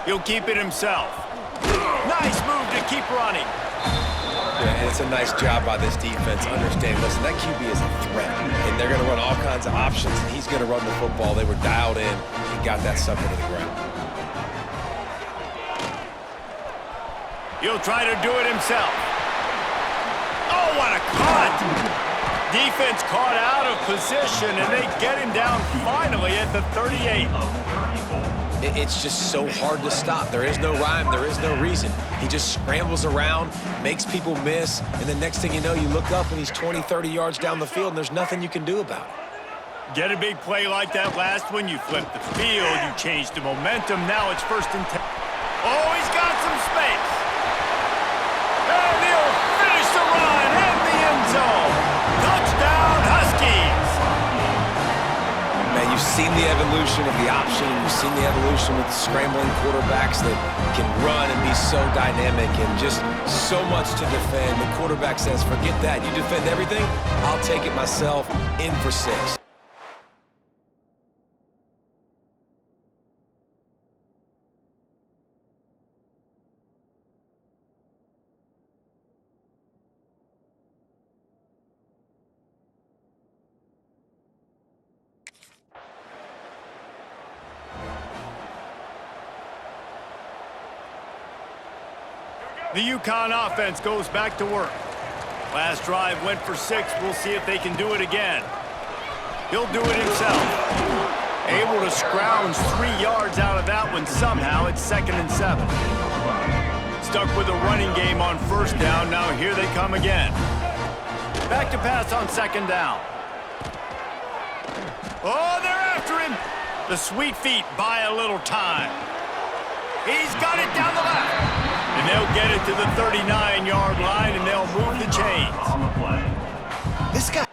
He'll keep it himself. Nice move to keep running. Yeah, and it's a nice job by this defense. Understand, listen, that QB is a threat, and they're going to run all kinds of options, and he's going to run the football. They were dialed in and got that sucker to the ground. He'll try to do it himself. Oh, what a cut! Defense caught out of position, and they get him down finally at the 38. It's just so hard to stop. There is no rhyme. There is no reason. He just scrambles around, makes people miss, and the next thing you know, you look up and he's 20, 30 yards down the field, and there's nothing you can do about it. Get a big play like that last one, you flip the field, you change the momentum. Now it's 1st and 10. Oh, he's got some space. And he'll finish the run in the end zone. Touchdown, Huskies. Man, you've seen the evolution of the option. You've seen the evolution with scrambling quarterbacks that can run and be so dynamic and just so much to defend. The quarterback says, forget that. You defend everything, I'll take it myself. In for 6. The UConn offense goes back to work. Last drive went for 6. We'll see if they can do it again. He'll do it himself. Able to scrounge 3 yards out of that one somehow. It's 2nd and 7. Stuck with a running game on 1st down. Now here they come again. Back to pass on 2nd down. Oh, they're after him. The Sweet Feet buy a little time. He's got it down the left. And they'll get it to the 39-yard line, and they'll move the chains. This guy...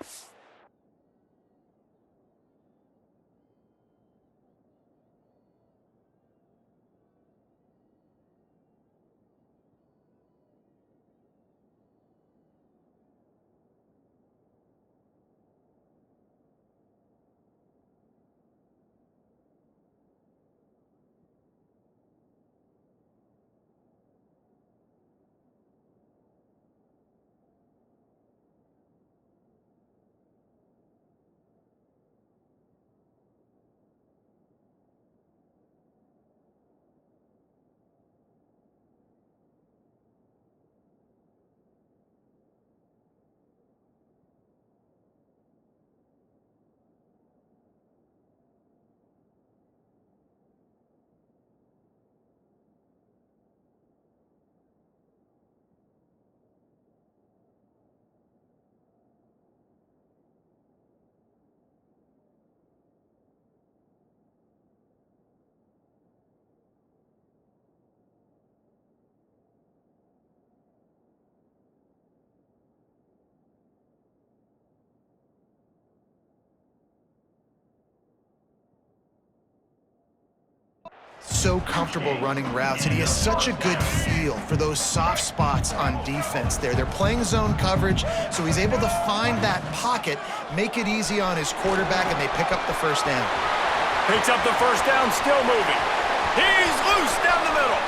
So comfortable running routes, and he has such a good feel for those soft spots on defense there. They're playing zone coverage, so he's able to find that pocket, make it easy on his quarterback, and they pick up the 1st down. Picks up the 1st down, still moving. He's loose down the middle.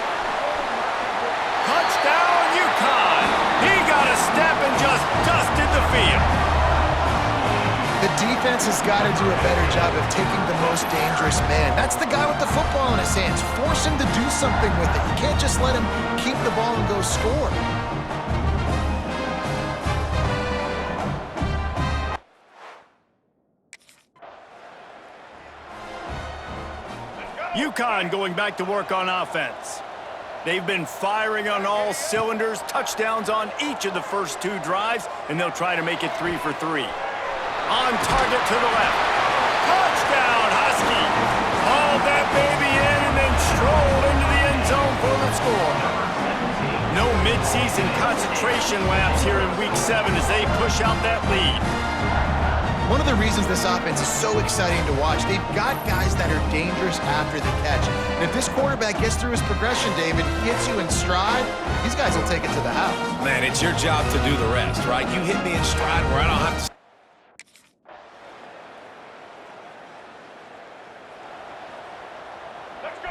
Touchdown, UConn. He got a step and just dusted the field. The defense has got to do a better job of taking the most dangerous man. That's the guy with the football in his hands. Force him to do something with it. You can't just let him keep the ball and go score. UConn going back to work on offense. They've been firing on all cylinders, touchdowns on each of the first 2 drives, and they'll try to make it 3 for 3. On target to the left. Touchdown, Huskies. Hauled that baby in and then strolled into the end zone for the score. No midseason concentration laps here in Week 7 as they push out that lead. One of the reasons this offense is so exciting to watch, they've got guys that are dangerous after the catch. And if this quarterback gets through his progression, David, hits you in stride, these guys will take it to the house. Man, it's your job to do the rest, right? You hit me in stride where I don't have to...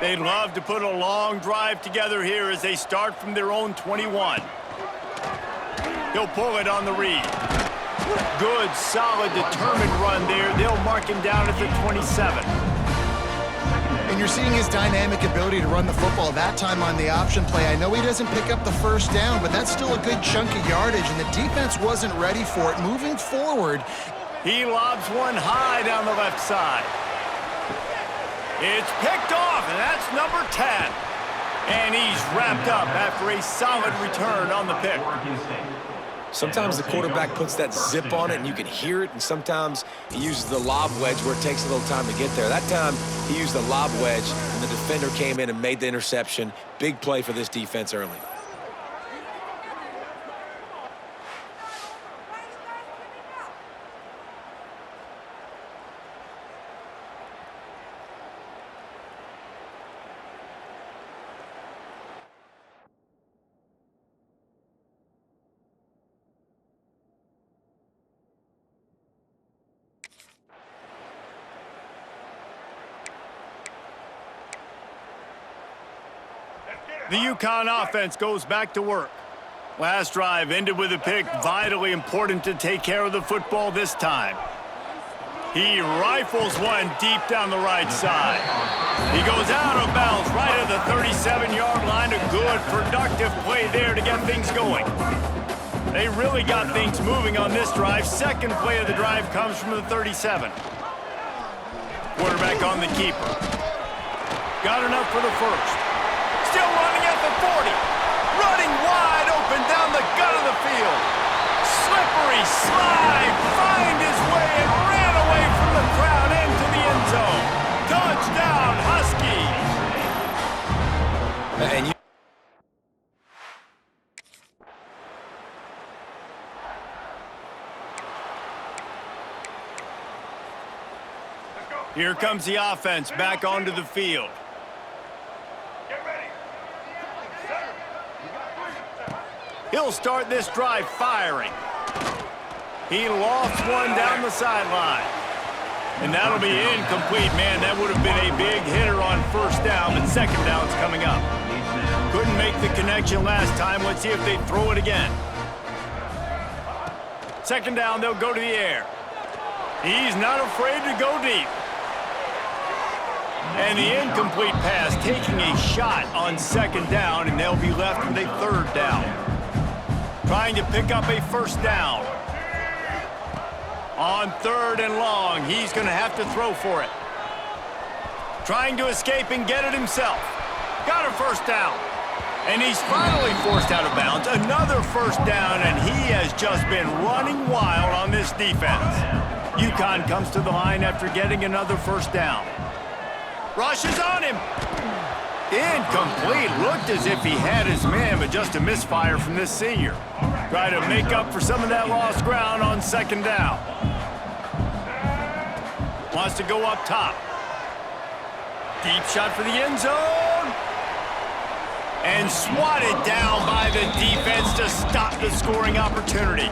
They'd love to put a long drive together here as they start from their own 21. He'll pull it on the read. Good, solid, determined run there. They'll mark him down at the 27. And you're seeing his dynamic ability to run the football that time on the option play. I know he doesn't pick up the first down, but that's still a good chunk of yardage, and the defense wasn't ready for it. Moving forward, he lobs one high down the left side. It's picked off, and that's number 10. And he's wrapped up after a solid return on the pick. Sometimes the quarterback puts that zip on it and you can hear it, and sometimes he uses the lob wedge where it takes a little time to get there. That time he used the lob wedge and the defender came in and made the interception. Big play for this defense early. The UConn offense goes back to work. Last drive ended with a pick. Vitally important to take care of the football this time. He rifles one deep down the right side. He goes out of bounds right at the 37-yard line. A good, productive play there to get things going. They really got things moving on this drive. Second play of the drive comes from the 37. Quarterback on the keeper. Got enough for the first. Still running at the 40. Running wide open down the gut of the field. Slippery slide. Find his way and ran away from the crowd into the end zone. Touchdown, Huskies. And Here comes the offense back onto the field. He'll start this drive firing. He lofts one down the sideline. And that'll be incomplete, man. That would have been a big hitter on first down, but second down's coming up. Couldn't make the connection last time. Let's see if they throw it again. Second down, they'll go to the air. He's not afraid to go deep. And the incomplete pass taking a shot on second down, and they'll be left with a third down. Trying to pick up a first down. On third and long, he's going to have to throw for it. Trying to escape and get it himself. Got a first down. And he's finally forced out of bounds. Another first down, and he has just been running wild on this defense. UConn comes to the line after getting another first down. Rushes on him. Incomplete. Looked as if he had his man, but just a misfire from this senior. Try to make up for some of that lost ground on second down. Wants to go up top. Deep shot for the end zone. And swatted down by the defense to stop the scoring opportunity.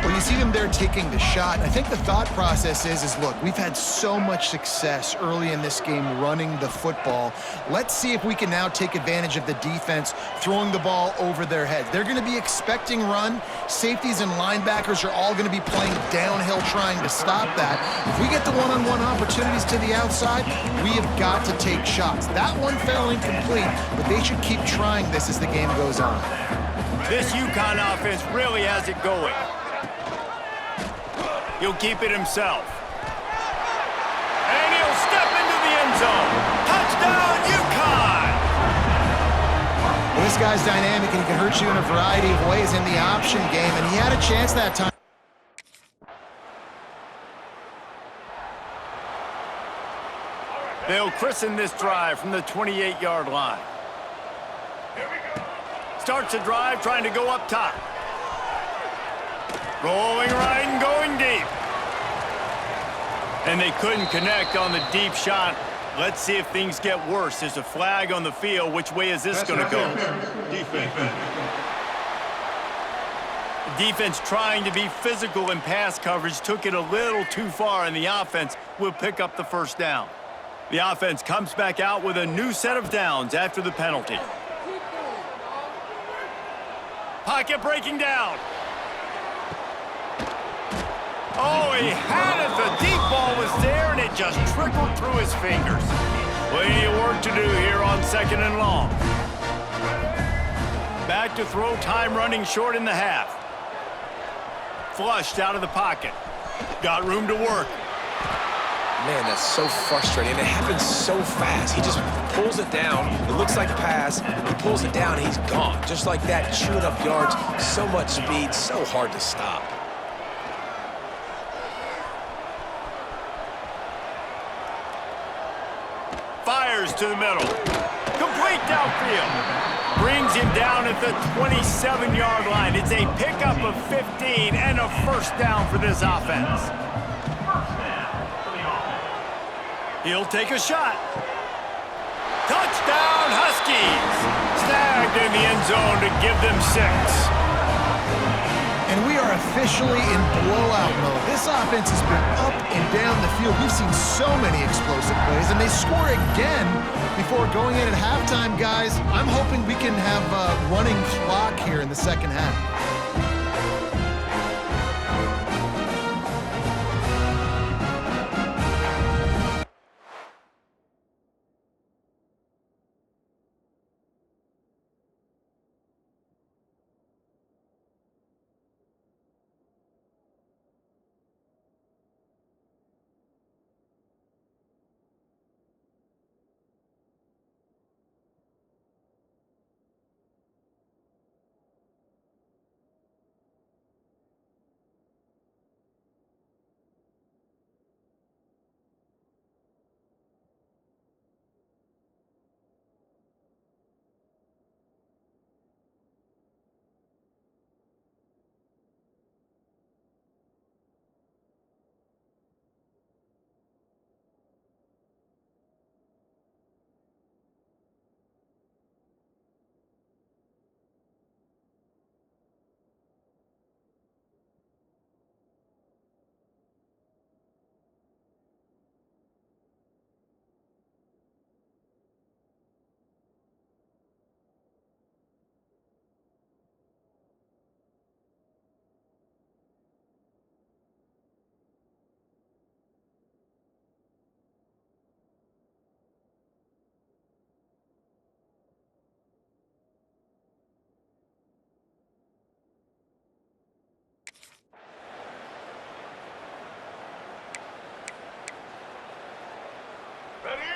Well, you see them there taking the shot. I think the thought process is look, we've had so much success early in this game running the football. Let's see if we can now take advantage of the defense throwing the ball over their heads. They're going to be expecting run. Safeties and linebackers are all going to be playing downhill trying to stop that. If we get the one-on-one opportunities to the outside, we have got to take shots. That one fell incomplete, but they should keep trying this as the game goes on. This UConn offense really has it going. He'll keep it himself. And he'll step into the end zone. Touchdown, UConn! Well, this guy's dynamic, and he can hurt you in a variety of ways in the option game, and he had a chance that time. They'll christen this drive from the 28-yard line. Starts the drive trying to go up top. Rolling right and going deep. And they couldn't connect on the deep shot. Let's see if things get worse. There's a flag on the field. Which way is this going to go? Defense trying to be physical in pass coverage took it a little too far, and the offense will pick up the first down. The offense comes back out with a new set of downs after the penalty. Pocket breaking down. Oh, he had it. The deep ball was there, and it just trickled through his fingers. Plenty of work to do here on 2nd and long. Back to throw, time running short in the half. Flushed out of the pocket. Got room to work. Man, that's so frustrating. It happens so fast. He just pulls it down. It looks like a pass. He pulls it down, and he's gone. Just like that, chewing up yards. So much speed, so hard to stop. Fires to the middle. Complete downfield. Brings him down at the 27-yard line. It's a pickup of 15 and a first down for this offense. He'll take a shot. Touchdown, Huskies! Snagged in the end zone to give them 6. And we are officially in blowout mode. This offense has been up and down the field. We've seen so many explosive plays, and they score again before going in at halftime, guys. I'm hoping we can have a running clock here in the second half.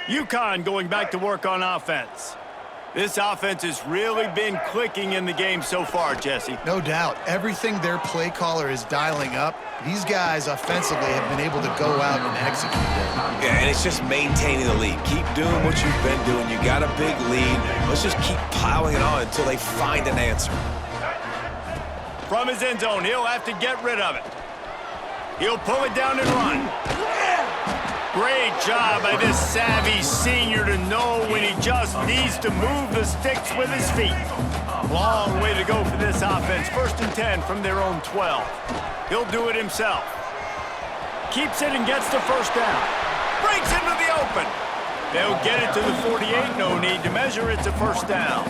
UConn going back to work on offense. This offense has really been clicking in the game so far, Jesse. No doubt. Everything their play caller is dialing up, these guys offensively have been able to go out and execute them. Yeah, and it's just maintaining the lead. Keep doing what you've been doing. You got a big lead. Let's just keep piling it on until they find an answer. From his end zone, he'll have to get rid of it. He'll pull it down and run. Great job by this savvy senior to know when he just needs to move the sticks with his feet. Long way to go for this offense. 1st and 10 from their own 12. He'll do it himself. Keeps it and gets the first down. Breaks into the open. They'll get it to the 48. No need to measure. It's a first down.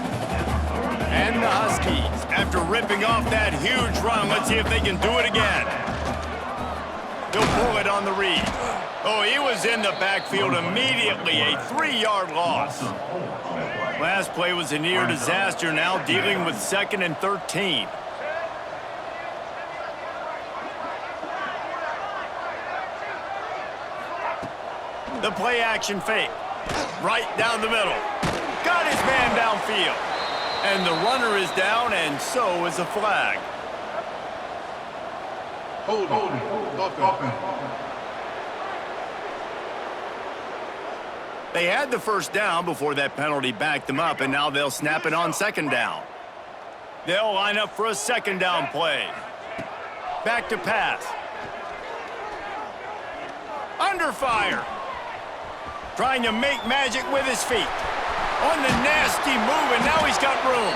And the Huskies, after ripping off that huge run, let's see if they can do it again. He'll pull it on the read. Oh, he was in the backfield immediately, a 3-yard loss. Last play was a near disaster, now dealing with 2nd and 13. The play action fake. Right down the middle. Got his man downfield. And the runner is down, and so is a flag. Hold on. They had the first down before that penalty backed them up, and now they'll snap it on 2nd down. They'll line up for a 2nd down play. Back to pass. Under fire. Trying to make magic with his feet. On the nasty move, and now he's got room.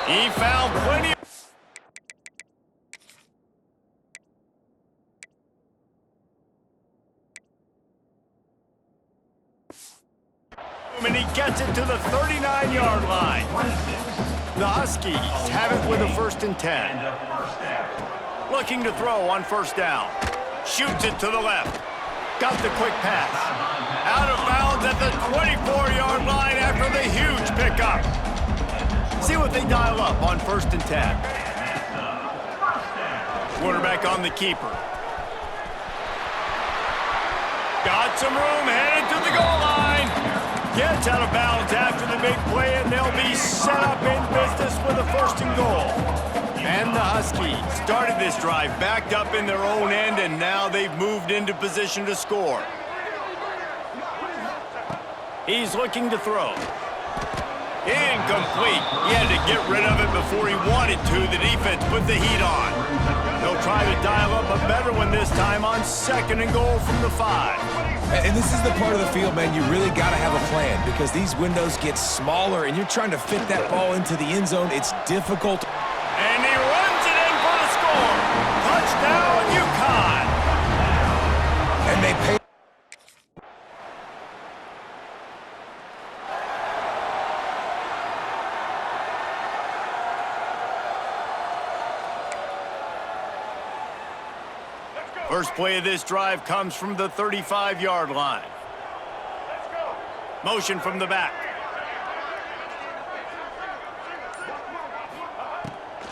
He found plenty of... room, and he gets it to the 39-yard line. The Huskies have it with a 1st and 10. Looking to throw on 1st down. Shoots it to the left. Got the quick pass. Out of bounds at the 24-yard line after the huge pickup. See what they dial up on 1st and 10. Quarterback on the keeper. Got some room, headed to the goal line. Gets out of bounds after the big play, and they'll be set up in business with a 1st and goal. And the Huskies started this drive backed up in their own end, and now they've moved into position to score. He's looking to throw. Incomplete. He had to get rid of it before he wanted to. The defense put the heat on. They'll try to dial up a better one this time on 2nd and goal from the 5. And this is the part of the field, man, you really got to have a plan because these windows get smaller and you're trying to fit that ball into the end zone. It's difficult. And he runs it in for the score. Touchdown, UConn. And they pay. First play of this drive comes from the 35-yard line. Motion from the back.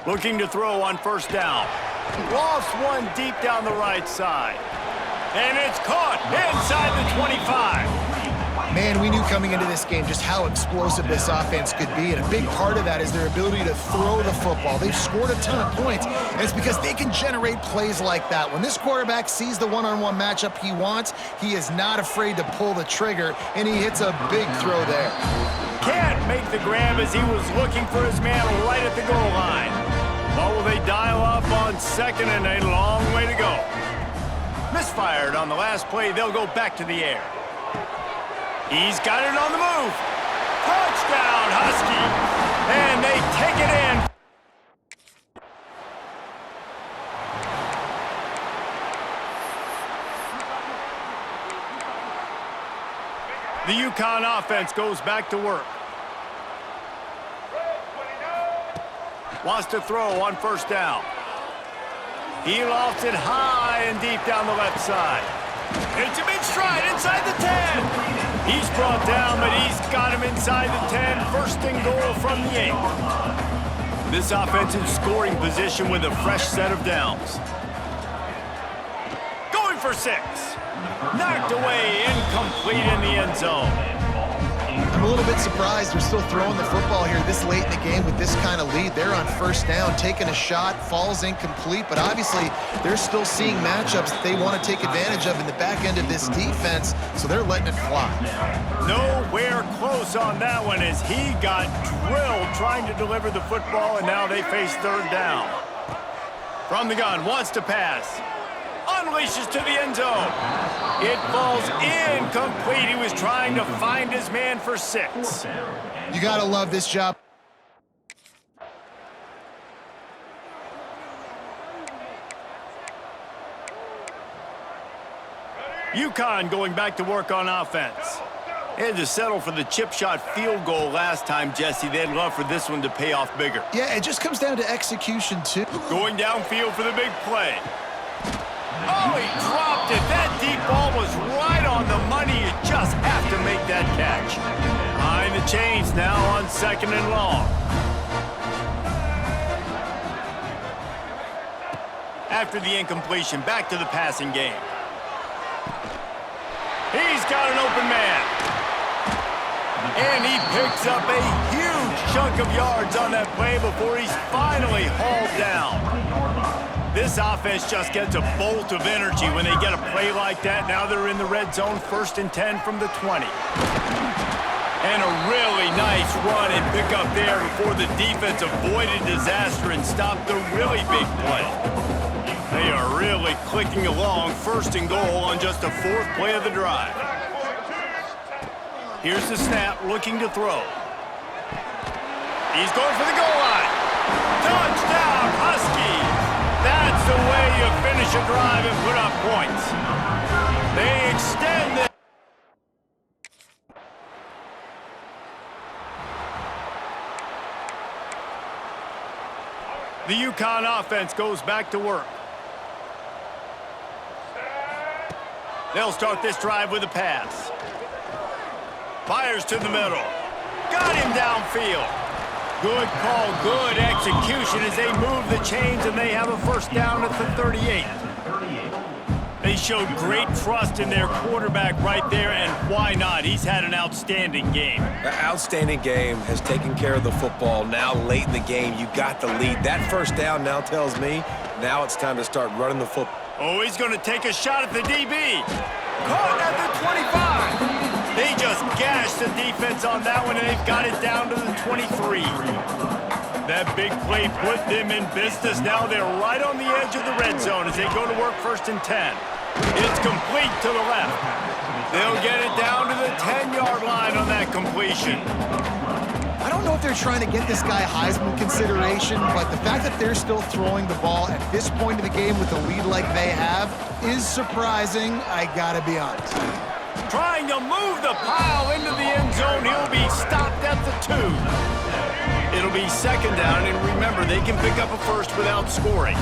Looking to throw on 1st down. Lofts one deep down the right side. And it's caught inside the 25. Man, we knew coming into this game just how explosive this offense could be, and a big part of that is their ability to throw the football. They've scored a ton of points, and it's because they can generate plays like that. When this quarterback sees the one-on-one matchup he wants, he is not afraid to pull the trigger, and he hits a big throw there. Can't make the grab as he was looking for his man right at the goal line. Oh, will they dial up on 2nd and a long way to go? Misfired on the last play. They'll go back to the air. He's got it on the move. Touchdown, Huskies. And they take it in. The UConn offense goes back to work. Wants to throw on 1st down. He lofts it high and deep down the left side. It's a mid stride inside the 10. He's brought down, but he's got him inside the 10. 1st and goal from the 8. This offense in scoring position with a fresh set of downs. Going for 6. Knocked away, incomplete in the end zone. I'm a little bit surprised they're still throwing the football here this late in the game with this kind of lead. They're on 1st down, taking a shot, falls incomplete, but obviously they're still seeing matchups that they want to take advantage of in the back end of this defense, so they're letting it fly. Nowhere close on that one as he got drilled trying to deliver the football, and now they face 3rd down. From the gun, wants to pass. Unleashes to the end zone. It falls incomplete. He was trying to find his man for 6. You got to love this job. UConn going back to work on offense. They had to settle for the chip shot field goal last time, Jesse. They'd love for this one to pay off bigger. Yeah, it just comes down to execution, too. Going downfield for the big play. Oh, he dropped it. That deep ball was right on the money. You just have to make that catch. Behind the chains now on 2nd and long. After the incompletion, back to the passing game. He's got an open man. And he picks up a huge chunk of yards on that play before he's finally hauled down. This offense just gets a bolt of energy when they get a play like that. Now they're in the red zone, 1st and 10 from the 20. And a really nice run and pick up there before the defense avoided disaster and stopped the really big play. They are really clicking along, 1st and goal on just the 4th play of the drive. Here's the snap, looking to throw. He's going for the goal line. Touchdown, Huskies! That's the way you finish a drive and put up points. They extend it. The UConn offense goes back to work. They'll start this drive with a pass. Fires to the middle. Got him downfield. Good call, good execution as they move the chains and they have a first down at the 38. They showed great trust in their quarterback right there, and why not? He's had an outstanding game. An outstanding game, has taken care of the football. Now late in the game, you got the lead. That first down now tells me now it's time to start running the football. Oh, he's going to take a shot at the DB. Caught at the 25. They just gashed the defense on that one, and they've got it down to the 23. That big play put them in business. Now they're right on the edge of the red zone as they go to work 1st and 10. It's complete to the left. They'll get it down to the 10-yard line on that completion. I don't know if they're trying to get this guy Heisman consideration, but the fact that they're still throwing the ball at this point of the game with a lead like they have is surprising, I gotta be honest. Trying to move the pile into the end zone. He'll be stopped at the 2. It'll be 2nd down, and remember, they can pick up a first without scoring.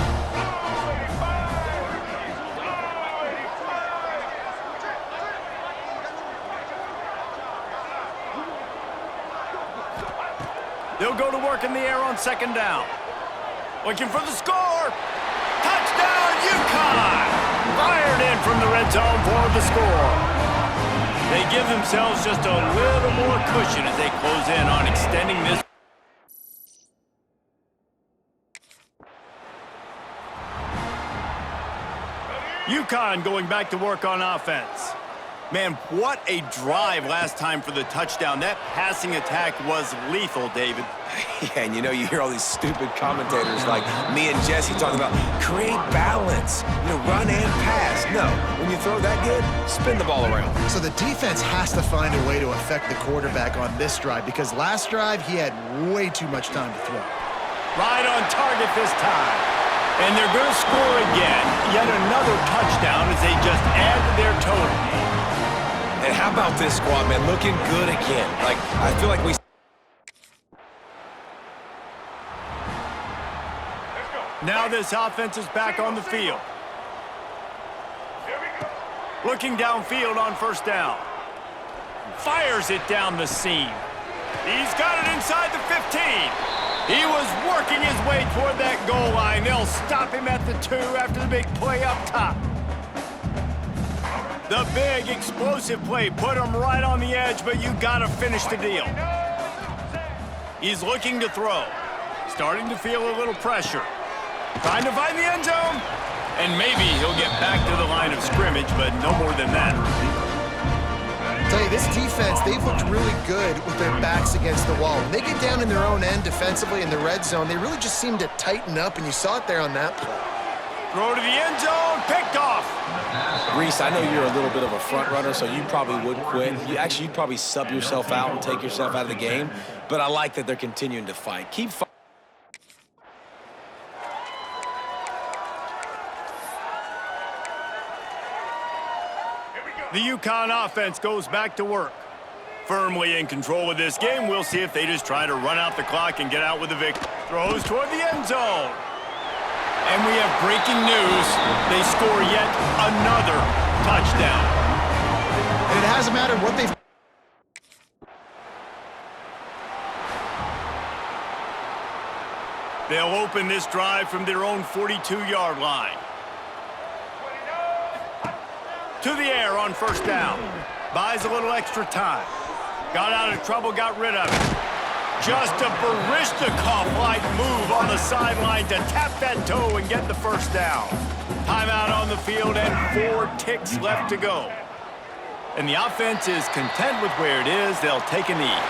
They'll go to work in the air on 2nd down. Looking for the score. Touchdown, UConn! Fired in from the red zone for the score. They give themselves just a little more cushion as they close in on extending this. UConn going back to work on offense. Man, what a drive last time for the touchdown. That passing attack was lethal, David. Yeah, and you hear all these stupid commentators like me and Jesse talking about create balance, run and pass. No, when you throw that good, spin the ball around. So the defense has to find a way to affect the quarterback on this drive because last drive he had way too much time to throw. Right on target this time. And they're going to score again. Yet another touchdown as they just add to their total. And how about this squad, man? Looking good again. Like, I feel like we... Now this offense is back on the field. Looking downfield on 1st down. Fires it down the seam. He's got it inside the 15. He was working his way toward that goal line. They'll stop him at the 2 after the big play up top. The big explosive play put him right on the edge, but you got to finish the deal. He's looking to throw. Starting to feel a little pressure. Trying to find the end zone. And maybe he'll get back to the line of scrimmage, but no more than that. I'll tell you, this defense, they've looked really good with their backs against the wall. When they get down in their own end defensively in the red zone, they really just seem to tighten up, and you saw it there on that play. Throw to the end zone, picked off. Reese, I know you're a little bit of a front runner, so you probably wouldn't quit. You'd probably sub yourself out and take yourself out of the game. But I like that they're continuing to fight. Keep fighting. The UConn offense goes back to work. Firmly in control of this game. We'll see if they just try to run out the clock and get out with a victory. Throws toward the end zone. And we have breaking news. They score yet another touchdown. And it hasn't mattered what they've... They'll open this drive from their own 42-yard line. To the air on 1st down. Buys a little extra time. Got out of trouble, got rid of it. Just a Baryshnikov-like move on the sideline to tap that toe and get the 1st down. Timeout on the field and 4 ticks left to go. And the offense is content with where it is. They'll take a knee.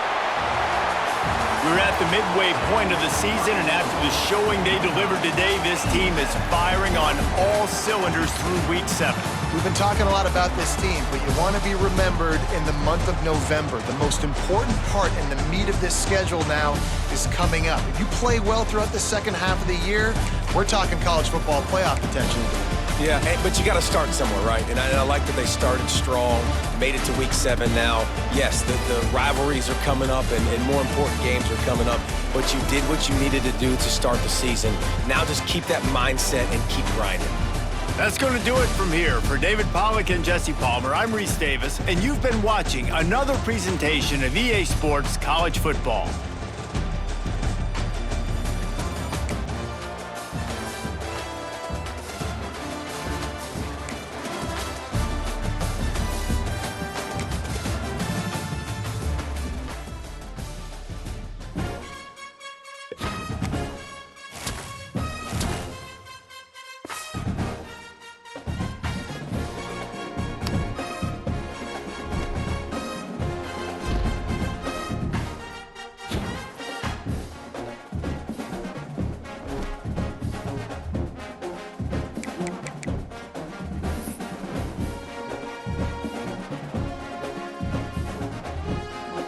We're at the midway point of the season, and after the showing they delivered today, this team is firing on all cylinders through Week 7. We've been talking a lot about this team, but you want to be remembered in the month of November. The most important part and the meat of this schedule now is coming up. If you play well throughout the second half of the year, we're talking college football playoff potential. Yeah, but you got to start somewhere, right? And I like that they started strong, made it to week 7 now. Yes, the rivalries are coming up and more important games are coming up, but you did what you needed to do to start the season. Now just keep that mindset and keep grinding. That's going to do it from here. For David Pollack and Jesse Palmer, I'm Reese Davis, and you've been watching another presentation of EA Sports College Football.